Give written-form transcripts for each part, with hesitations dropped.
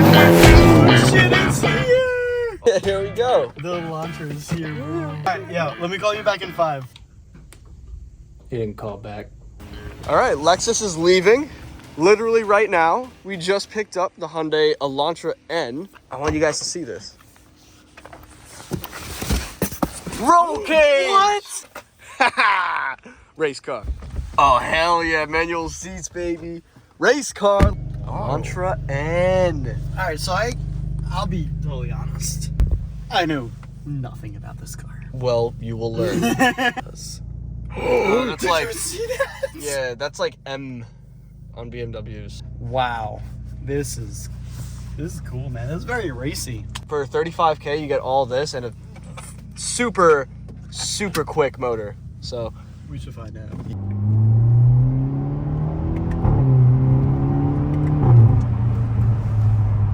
Shit is here! Here we go. The Elantra is here. Alright, yeah, let me call you back in 5. He didn't call back. All right, Lexus is leaving. Literally right now. We just picked up the Hyundai Elantra N. I want you guys to see this. Roll cage! What? Race car. Oh, hell yeah. Manual seats, baby. Race car. Elantra N. Alright, so I'll be totally honest. I know nothing about this car. Well, you will learn. Oh, that's like, you see that? yeah, that's like M on BMWs. Wow. This is cool, man. This is very racy. For 35K, you get all this and a super, super quick motor. So We should find out.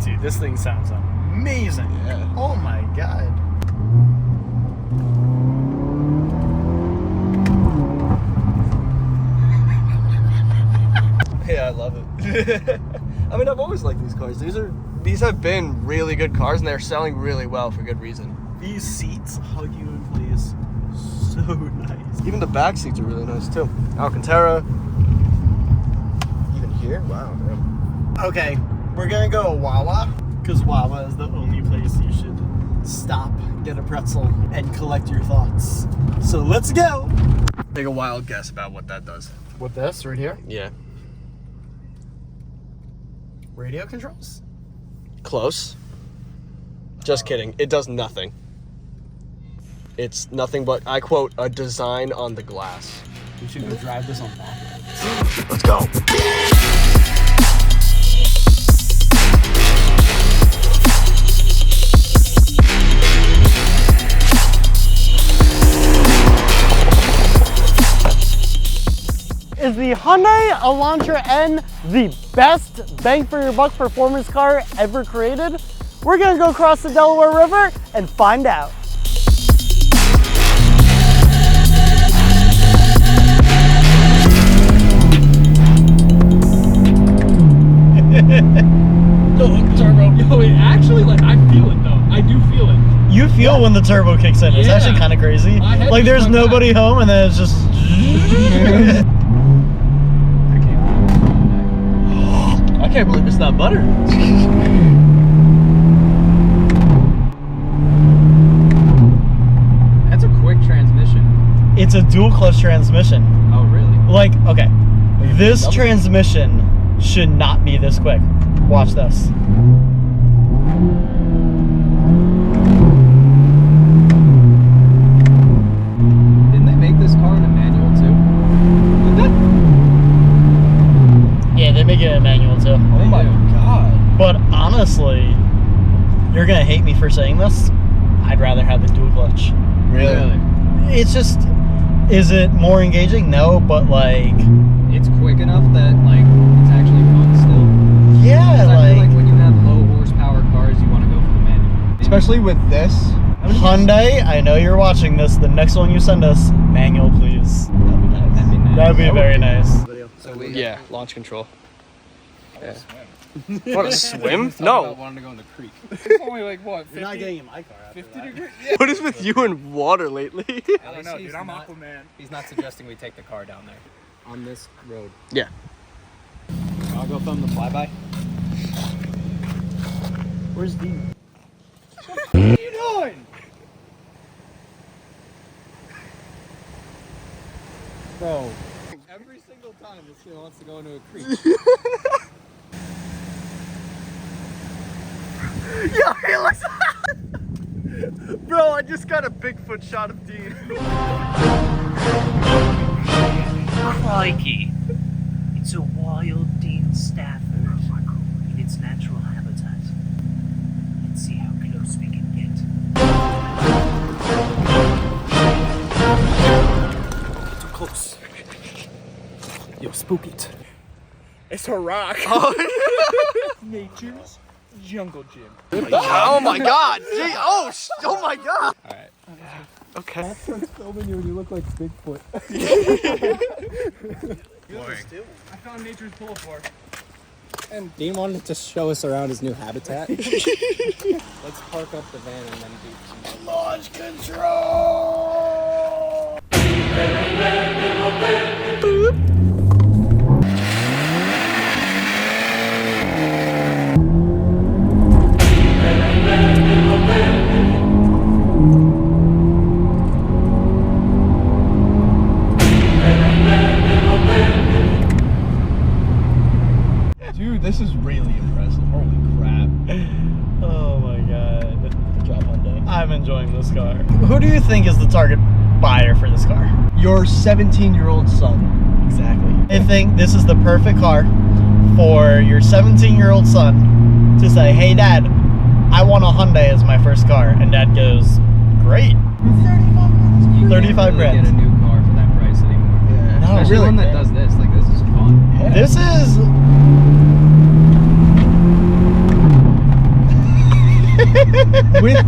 Dude, this thing sounds amazing. Yeah. Oh my god. yeah, I love it. I mean, I've always liked these cars. These have been really good cars, and they're selling really well for good reason. These seats hug you in place. So nice. Even the back seats are really nice too. Alcantara. Even here, wow. Damn. Okay, we're gonna go to Wawa, because Wawa is the only place you should stop, get a pretzel, and collect your thoughts. So let's go. Take a wild guess about what that does. With this right here, Yeah. radio controls. Close. Just kidding. It does nothing. It's nothing but, I quote, a design on the glass. We should go drive this on back. Let's go. Is the Hyundai Elantra N the best bang for your buck performance car ever created? We're gonna go across the Delaware River and find out. Turbo. Yo, it actually, like, I feel it though. I do feel it. You feel when the turbo kicks in. It's Yeah. actually kind of crazy. Like there's nobody home and then it's just... I can't believe it's not butter. That's a quick transmission. It's a dual clutch transmission. Oh, really? Like, okay, this transmission should not be this quick. Watch this. Didn't they make this car in a manual too? Did Yeah, they make it a manual too. Oh my god. But honestly, you're gonna hate me for saying this. I'd rather have the dual clutch. Really? It's just, is it more engaging? No, but like, It's quick enough that, like, it's actually fun still. yeah, 'Cause I feel like like when you have low horsepower cars, you want to go for the manual. Especially with this. Hyundai, I know you're watching this. The next one you send us, manual, please. That'd be nice. That'd be very nice. So we Yeah, launch control. Yeah. swim. Want to swim? No. Wanting to go in the creek. It's only like what? 50, You're not getting in my car. 50 degrees. What is with you and water lately? I don't know, dude. I'm Aquaman. He's not suggesting we take the car down there. On this road. Yeah. I'll go film the flyby. Where's D? What are you doing? Bro. Every single time this kid wants to go into a creek. Yo, he looks. Bro, I just got a Bigfoot shot of Dean. Crikey. It's a wild Dean Stafford in its natural habitat. Let's see how close we can get. Too close. Yo, spook it. It's a rock. Nature's jungle gym. Oh my god! Gee, oh my god! Alright. Okay. Filming you and you look like Bigfoot. I found nature's boulevard. And Dean wanted to show us around his new habitat. Let's park up the van and then do some Launch control! Dude, this is really impressive. Holy crap. Oh my god. Good job, Hyundai. I'm enjoying this car. Who do you think is the target buyer for this car? Your 17-year-old son. Exactly. I think this is the perfect car for your 17-year-old son to say, hey dad, I want a Hyundai as my first car. And dad goes, great. 35 grand. Get a new car for that price anymore. Yeah. No, Especially really, one that man. does this. Like, this is fun. Yeah. This is... With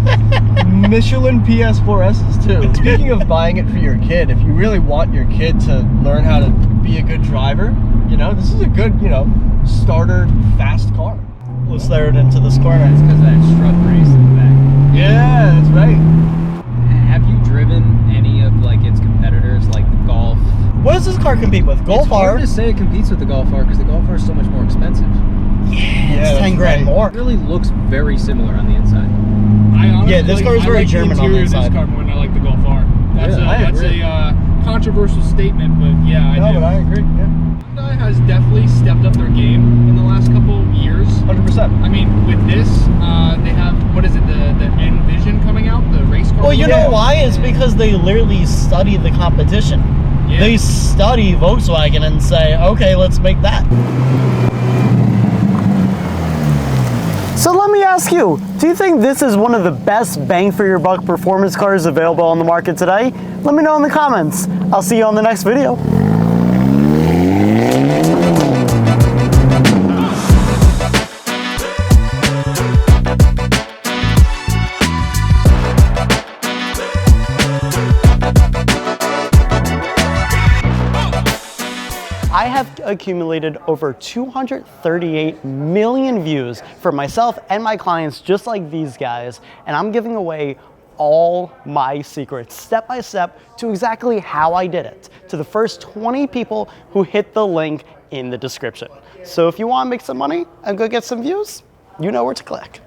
Michelin PS4Ss too. Speaking of buying it for your kid, if you really want your kid to learn how to be a good driver, you know, this is a good, you know, starter fast car. Let's throw it into this corner. It's because of that strut brace in the back. Yeah, that's right. Have you driven any of like its competitors, like the Golf? What does this car compete with? Golf It's R? hard to say it competes with the Golf R because the Golf R is so much more expensive. It's 10 that's grand right. more. It really looks very similar on the inside. I honestly, Yeah, this car is I very like German the on the interior of inside. this car more than I like the Golf R. That's Yeah, I that's agree. a controversial statement, but yeah, I No, do. but I agree. Yeah, Hyundai has definitely stepped up their game in the last couple years. 100%. I mean, with this, they have, what is it, the Envision coming out, the race car? Well, you Yeah. know why? It's because they literally study the competition. Yeah. They study Volkswagen and say, okay, let's make that. So let me ask you, do you think this is one of the best bang for your buck performance cars available on the market today? Let me know in the comments. I'll see you on the next video. I have accumulated over 238 million views for myself and my clients just like these guys, and I'm giving away all my secrets step by step to exactly how I did it to the first 20 people who hit the link in the description. So if you want to make some money and go get some views, you know where to click.